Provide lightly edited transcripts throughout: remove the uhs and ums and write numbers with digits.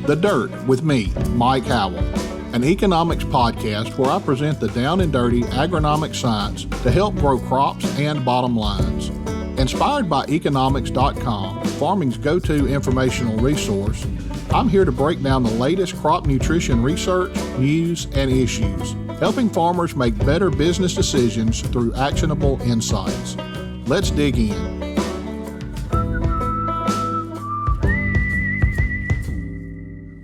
The Dirt with me, Mike Howell, an eKonomics podcast where I present the down and dirty agronomic science to help grow crops and bottom lines. Inspired by eKonomics.com, farming's go-to informational resource, I'm here to break down the latest crop nutrition research, news, and issues, helping farmers make better business decisions through actionable insights. Let's dig in.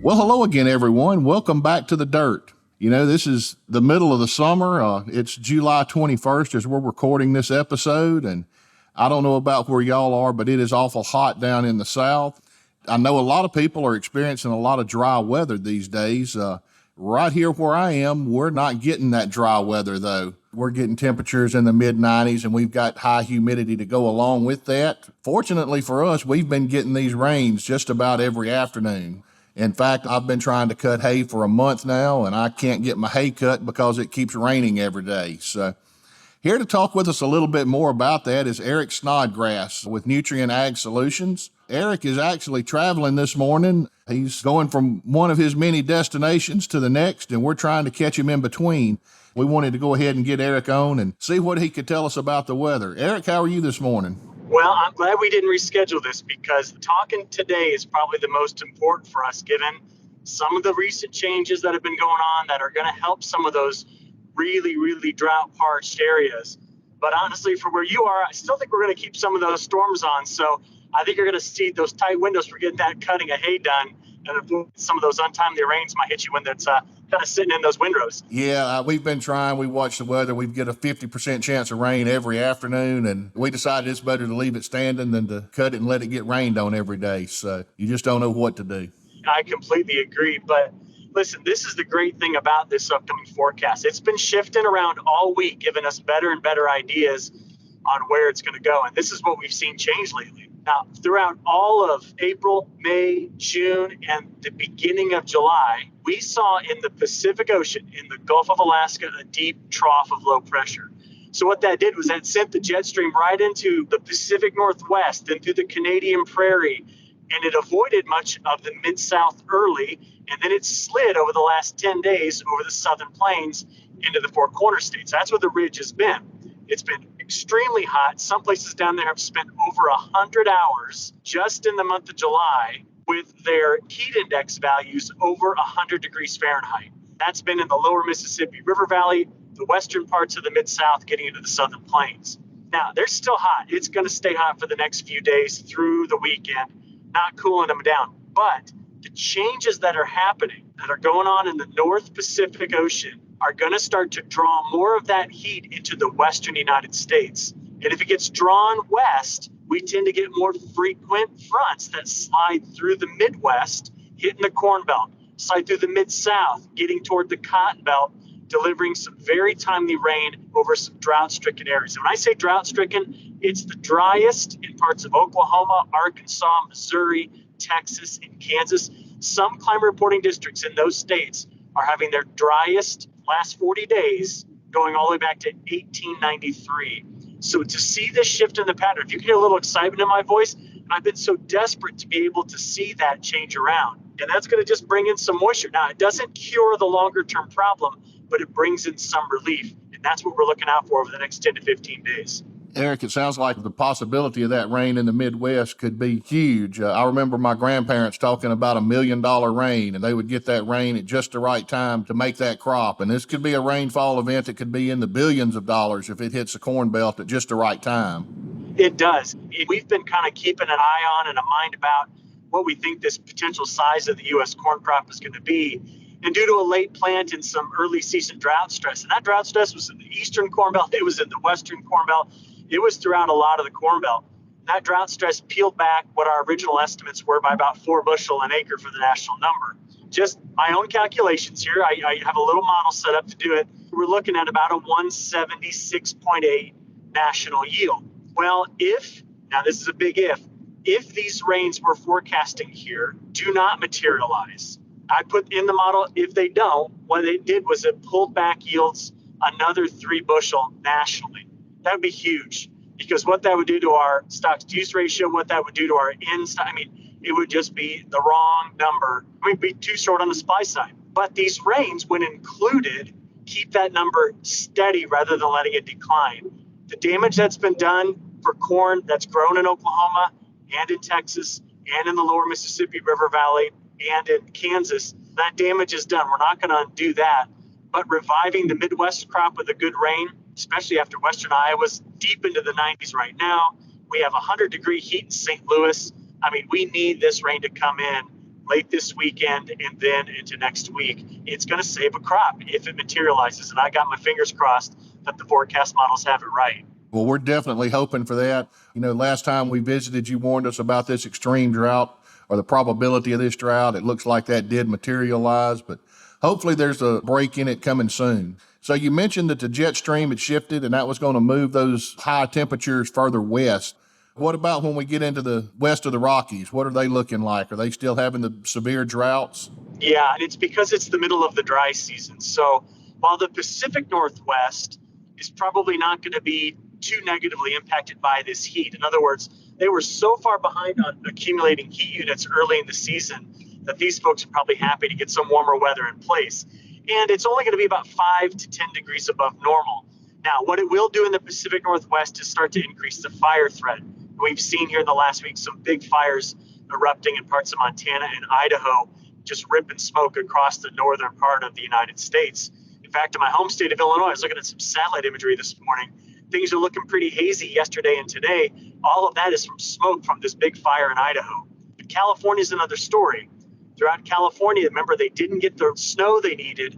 Well, hello again, everyone. Welcome back to The Dirt. You know, this is the middle of the summer. It's July 21st as we're recording this episode, and I don't know about where y'all are, but it is awful hot down in the South. I know a lot of people are experiencing a lot of dry weather these days. Right here where I am, we're not getting that dry weather, though. We're getting temperatures in the mid-90s, and we've got high humidity to go along with that. Fortunately for us, we've been getting these rains just about every afternoon. In fact, I've been trying to cut hay for a month now, and I can't get my hay cut because it keeps raining every day. So here to talk with us a little bit more about that is Eric Snodgrass with Nutrien Ag Solutions. Eric is actually traveling this morning. He's going from one of his many destinations to the next, and we're trying to catch him in between. We wanted to go ahead and get Eric on and see what he could tell us about the weather. Eric, how are you this morning? Well, I'm glad we didn't reschedule this because talking today is probably the most important for us, given some of the recent changes that have been going on that are going to help some of those really, really drought-parched areas. But honestly, for where you are, I still think we're going to keep some of those storms on. So I think you're going to see those tight windows for getting that cutting of hay done. And some of those untimely rains might hit you when that's kind of sitting in those windrows. Yeah, we've been trying. We watch the weather. We get a 50% chance of rain every afternoon, and we decided it's better to leave it standing than to cut it and let it get rained on every day. So you just don't know what to do. I completely agree. But listen, this is the great thing about this upcoming forecast. It's been shifting around all week, giving us better and better ideas on where it's going to go. And this is what we've seen change lately. Now, throughout all of April, May, June, and the beginning of July, we saw in the Pacific Ocean, in the Gulf of Alaska, a deep trough of low pressure. So what that did was that sent the jet stream right into the Pacific Northwest and through the Canadian Prairie, and it avoided much of the Mid-South early, and then it slid over the last 10 days over the Southern Plains into the Four Corners states. That's where the ridge has been. It's been extremely hot. Some places down there have spent over 100 hours just in the month of July with their heat index values over 100 degrees Fahrenheit. That's been in the lower Mississippi River Valley, the western parts of the Mid-South, getting into the Southern Plains. Now, they're still hot. It's going to stay hot for the next few days through the weekend, not cooling them down. But the changes that are happening, that are going on in the North Pacific Ocean, are going to start to draw more of that heat into the western United States. And if it gets drawn west, we tend to get more frequent fronts that slide through the Midwest, hitting the Corn Belt, slide through the Mid-South, getting toward the Cotton Belt, delivering some very timely rain over some drought-stricken areas. And when I say drought-stricken, it's the driest in parts of Oklahoma, Arkansas, Missouri, Texas, and Kansas. Some climate reporting districts in those states are having their driest last 40 days going all the way back to 1893. So to see this shift in the pattern, if you can hear a little excitement in my voice, I've been so desperate to be able to see that change around. And that's going to just bring in some moisture. Now, it doesn't cure the longer term problem, but it brings in some relief. And that's what we're looking out for over the next 10 to 15 days. Eric, it sounds like the possibility of that rain in the Midwest could be huge. I remember my grandparents talking about $1 million rain, and they would get that rain at just the right time to make that crop. And this could be a rainfall event that could be in the billions of dollars if it hits the Corn Belt at just the right time. It does. We've been kind of keeping an eye on and a mind about what we think this potential size of the U.S. corn crop is going to be. And due to a late plant and some early season drought stress, and that drought stress was in the eastern Corn Belt, it was in the western Corn Belt, it was throughout a lot of the Corn Belt. That drought stress peeled back what our original estimates were by about 4 bushel an acre for the national number. Just my own calculations here, I have a little model set up to do it. We're looking at about a 176.8 national yield. Well, now this is a big if these rains we're forecasting here do not materialize, I put in the model, if they don't, what it did was it pulled back yields another 3 bushel nationally. That would be huge, because what that would do to our stocks to use ratio, what that would do to our in-stock, it would just be the wrong number. We'd be too short on the supply side. But these rains, when included, keep that number steady rather than letting it decline. The damage that's been done for corn that's grown in Oklahoma and in Texas and in the lower Mississippi River Valley and in Kansas, that damage is done. We're not going to undo that. But reviving the Midwest crop with a good rain, especially after Western Iowa's deep into the 90s right now. We have 100-degree heat in St. Louis. We need this rain to come in late this weekend and then into next week. It's going to save a crop if it materializes. And I got my fingers crossed that the forecast models have it right. Well, we're definitely hoping for that. Last time we visited, you warned us about this extreme drought or the probability of this drought. It looks like that did materialize, but hopefully there's a break in it coming soon. So you mentioned that the jet stream had shifted and that was going to move those high temperatures further west. What about when we get into the west of the Rockies? What are they looking like? Are they still having the severe droughts? Yeah, and it's because it's the middle of the dry season. So while the Pacific Northwest is probably not going to be too negatively impacted by this heat. In other words, they were so far behind on accumulating heat units early in the season that these folks are probably happy to get some warmer weather in place. And it's only going to be about 5 to 10 degrees above normal. Now, what it will do in the Pacific Northwest is start to increase the fire threat. We've seen here in the last week some big fires erupting in parts of Montana and Idaho, just ripping smoke across the northern part of the United States. In fact, in my home state of Illinois, I was looking at some satellite imagery this morning. Things are looking pretty hazy yesterday and today. All of that is from smoke from this big fire in Idaho. But California is another story. Throughout California, remember, they didn't get the snow they needed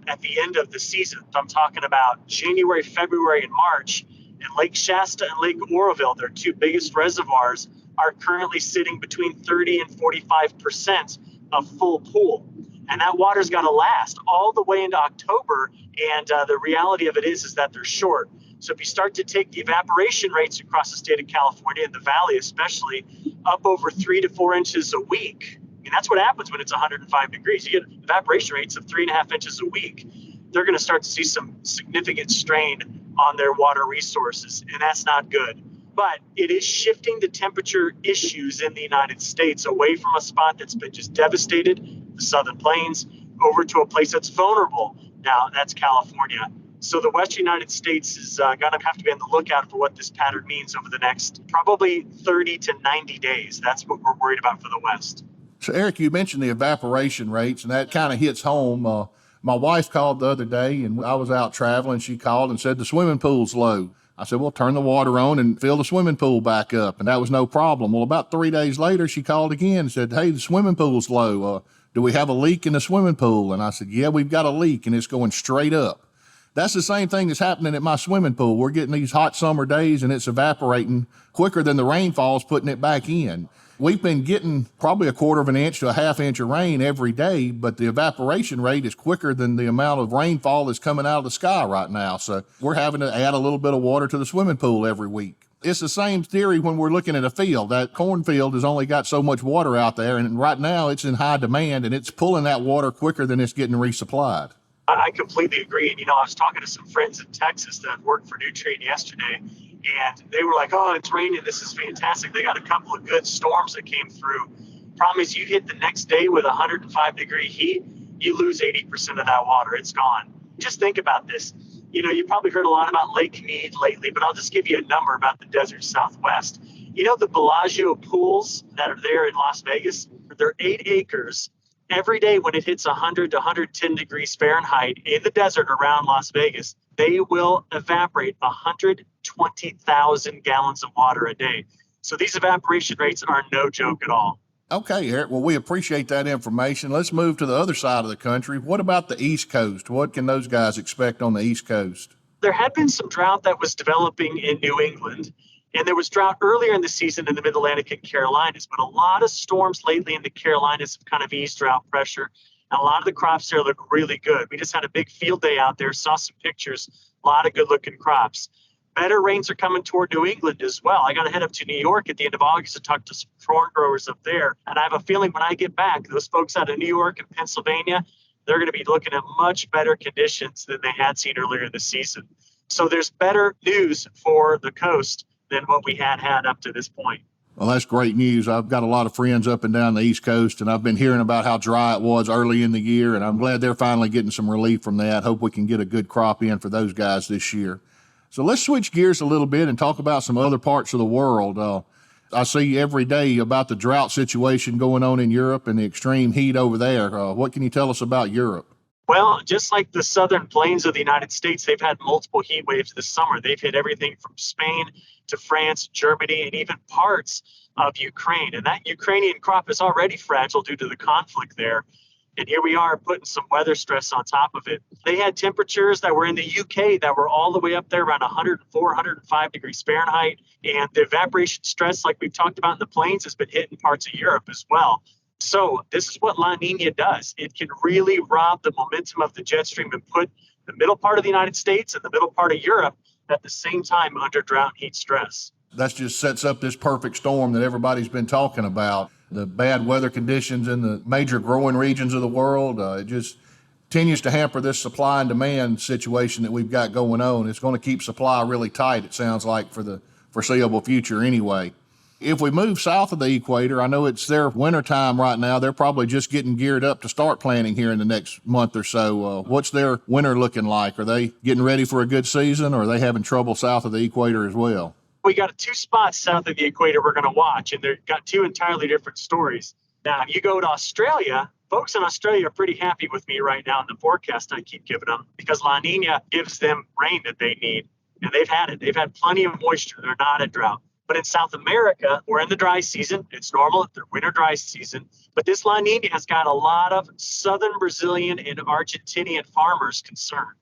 at the end of the season. So I'm talking about January, February, and March. And Lake Shasta and Lake Oroville, their 2 biggest reservoirs, are currently sitting between 30 and 45% of full pool. And that water's got to last all the way into October. And the reality of it is that they're short. So if you start to take the evaporation rates across the state of California, and the valley especially, up over 3 to 4 inches a week, and that's what happens when it's 105 degrees. You get evaporation rates of 3.5 inches a week. They're going to start to see some significant strain on their water resources, and that's not good. But it is shifting the temperature issues in the United States away from a spot that's been just devastated, the Southern Plains, over to a place that's vulnerable. Now, that's California. So the Western United States is going to have to be on the lookout for what this pattern means over the next probably 30 to 90 days. That's what we're worried about for the West. So, Eric, you mentioned the evaporation rates, and that kind of hits home. My wife called the other day, and I was out traveling. She called and said the swimming pool's low. I said, well, turn the water on and fill the swimming pool back up, and that was no problem. Well, about 3 days later, she called again and said, hey, the swimming pool's low. Do we have a leak in the swimming pool? And I said, yeah, we've got a leak, and it's going straight up. That's the same thing that's happening at my swimming pool. We're getting these hot summer days, and it's evaporating quicker than the rainfall's putting it back in. We've been getting probably 1/4 of an inch to a 1/2 inch of rain every day, but the evaporation rate is quicker than the amount of rainfall that's coming out of the sky right now. So we're having to add a little bit of water to the swimming pool every week. It's the same theory when we're looking at a field. That cornfield has only got so much water out there, and right now it's in high demand, and it's pulling that water quicker than it's getting resupplied. I completely agree. And, I was talking to some friends in Texas that worked for Nutrien yesterday, and they were like, oh, it's raining. This is fantastic. They got a couple of good storms that came through. Problem is, you hit the next day with 105-degree heat, you lose 80% of that water. It's gone. Just think about this. You probably heard a lot about Lake Mead lately, but I'll just give you a number about the desert Southwest. The Bellagio pools that are there in Las Vegas, they're 8 acres. Every day when it hits 100 to 110 degrees Fahrenheit in the desert around Las Vegas, they will evaporate 120,000 gallons of water a day. So these evaporation rates are no joke at all. Okay, Eric. Well, we appreciate that information. Let's move to the other side of the country. What about the East Coast? What can those guys expect on the East Coast? There had been some drought that was developing in New England, and there was drought earlier in the season in the Mid-Atlantic and Carolinas, but a lot of storms lately in the Carolinas have kind of eased drought pressure, and a lot of the crops there look really good. We just had a big field day out there, saw some pictures, a lot of good-looking crops. Better rains are coming toward New England as well. I got to head up to New York at the end of August to talk to some corn growers up there, and I have a feeling when I get back, those folks out of New York and Pennsylvania, they're going to be looking at much better conditions than they had seen earlier this season. So there's better news for the coast than what we had up to this point. Well, that's great news. I've got a lot of friends up and down the East Coast, and I've been hearing about how dry it was early in the year, and I'm glad they're finally getting some relief from that. Hope we can get a good crop in for those guys this year. So let's switch gears a little bit and talk about some other parts of the world. I see every day about the drought situation going on in Europe and the extreme heat over there. What can you tell us about Europe? Well, just like the southern plains of the United States, they've had multiple heat waves this summer. They've hit everything from Spain to France, Germany, and even parts of Ukraine. And that Ukrainian crop is already fragile due to the conflict there. And here we are putting some weather stress on top of it. They had temperatures that were in the UK that were all the way up there around 104, 105 degrees Fahrenheit. And the evaporation stress, like we've talked about in the plains, has been hitting parts of Europe as well. So this is what La Nina does. It can really rob the momentum of the jet stream and put the middle part of the United States and the middle part of Europe at the same time under drought heat stress. That just sets up this perfect storm that everybody's been talking about. The bad weather conditions in the major growing regions of the world, it just continues to hamper this supply and demand situation that we've got going on. It's going to keep supply really tight, it sounds like, for the foreseeable future anyway. If we move south of the equator, I know it's their winter time right now. They're probably just getting geared up to start planting here in the next month or so. What's their winter looking like? Are they getting ready for a good season, or are they having trouble south of the equator as well? We got two spots south of the equator we're going to watch, and they've got two entirely different stories. Now, if you go to Australia, folks in Australia are pretty happy with me right now in the forecast I keep giving them because La Nina gives them rain that they need, and they've had it. They've had plenty of moisture. They're not at drought. But in South America, we're in the dry season. It's normal, their winter dry season. But this La Nina has got a lot of southern Brazilian and Argentinian farmers concerned.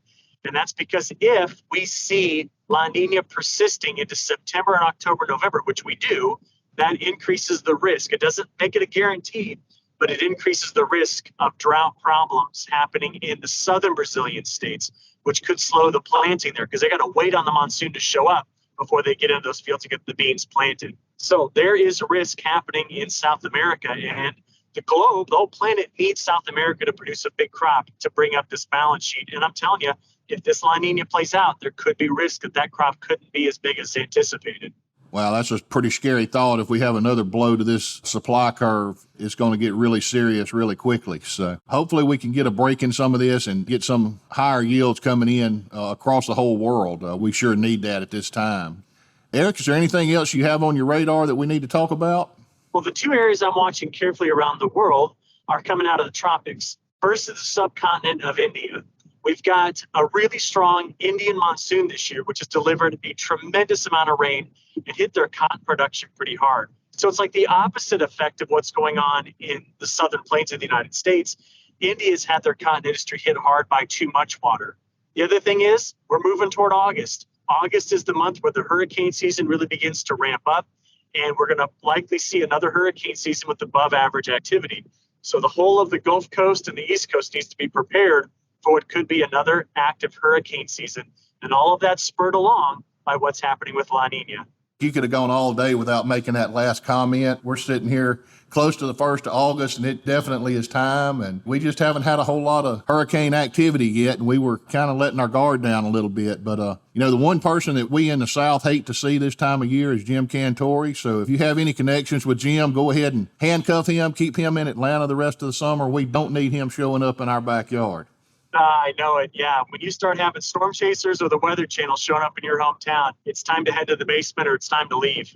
And that's because if we see La Nina persisting into September and October, November, which we do, that increases the risk. It doesn't make it a guarantee, but it increases the risk of drought problems happening in the southern Brazilian states, which could slow the planting there because they got to wait on the monsoon to show up before they get into those fields to get the beans planted. So there is risk happening in South America, and the globe, the whole planet needs South America to produce a big crop to bring up this balance sheet. And I'm telling you, if this La Nina plays out, there could be risk that crop couldn't be as big as anticipated. Wow, that's a pretty scary thought. If we have another blow to this supply curve, it's going to get really serious really quickly. So hopefully we can get a break in some of this and get some higher yields coming in across the whole world. We sure need that at this time. Eric, is there anything else you have on your radar that we need to talk about? Well, the two areas I'm watching carefully around the world are coming out of the tropics. First is the subcontinent of India. We've got a really strong Indian monsoon this year, which has delivered a tremendous amount of rain and hit their cotton production pretty hard. So it's like the opposite effect of what's going on in the southern plains of the United States. India's had their cotton industry hit hard by too much water. The other thing is we're moving toward August. August is the month where the hurricane season really begins to ramp up, and we're going to likely see another hurricane season with above average activity. So the whole of the Gulf Coast and the East Coast needs to be prepared for what could be another active hurricane season. And all of that spurred along by what's happening with La Nina. You could have gone all day without making that last comment. We're sitting here close to the 1st of August, and it definitely is time. And we just haven't had a whole lot of hurricane activity yet, and we were kind of letting our guard down a little bit. But, the one person that we in the South hate to see this time of year is Jim Cantore. So if you have any connections with Jim, go ahead and handcuff him, keep him in Atlanta the rest of the summer. We don't need him showing up in our backyard. I know it. Yeah. When you start having storm chasers or the Weather Channel showing up in your hometown, it's time to head to the basement or it's time to leave.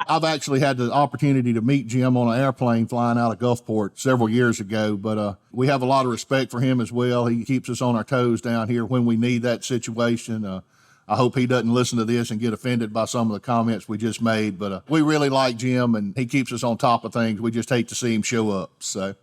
I've actually had the opportunity to meet Jim on an airplane flying out of Gulfport several years ago, but we have a lot of respect for him as well. He keeps us on our toes down here when we need that situation. I hope he doesn't listen to this and get offended by some of the comments we just made, but we really like Jim and he keeps us on top of things. We just hate to see him show up. So.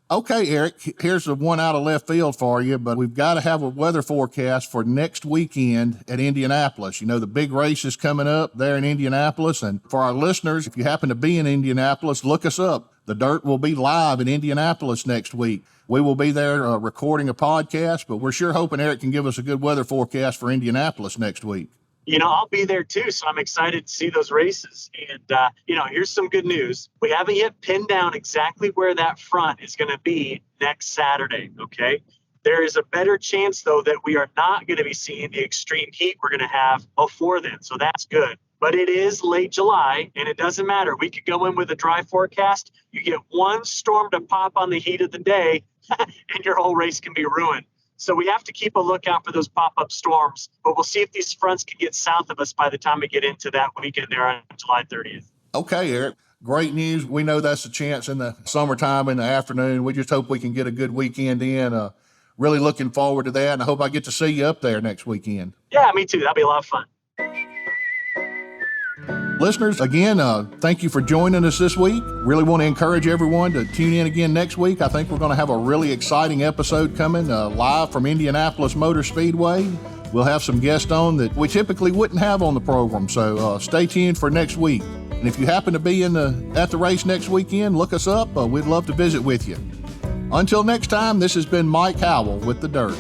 Okay, Eric, here's the one out of left field for you, but we've got to have a weather forecast for next weekend at Indianapolis. You know, the big race is coming up there in Indianapolis. And for our listeners, if you happen to be in Indianapolis, look us up. The Dirt will be live in Indianapolis next week. We will be there recording a podcast, but we're sure hoping Eric can give us a good weather forecast for Indianapolis next week. I'll be there too, so I'm excited to see those races. And, here's some good news. We haven't yet pinned down exactly where that front is going to be next Saturday, okay? There is a better chance, though, that we are not going to be seeing the extreme heat we're going to have before then. So that's good. But it is late July, and it doesn't matter. We could go in with a dry forecast. You get one storm to pop on the heat of the day, and your whole race can be ruined. So we have to keep a lookout for those pop-up storms. But we'll see if these fronts can get south of us by the time we get into that weekend there on July 30th. Okay, Eric. Great news. We know that's a chance in the summertime in the afternoon. We just hope we can get a good weekend in. Really looking forward to that, and I hope I get to see you up there next weekend. Yeah, me too. That'll be a lot of fun. Listeners, again, thank you for joining us this week. Really want to encourage everyone to tune in again next week. I think we're going to have a really exciting episode coming live from Indianapolis Motor Speedway. We'll have some guests on that we typically wouldn't have on the program, so stay tuned for next week. And if you happen to be at the race next weekend, look us up. We'd love to visit with you. Until next time, this has been Mike Howell with The Dirt.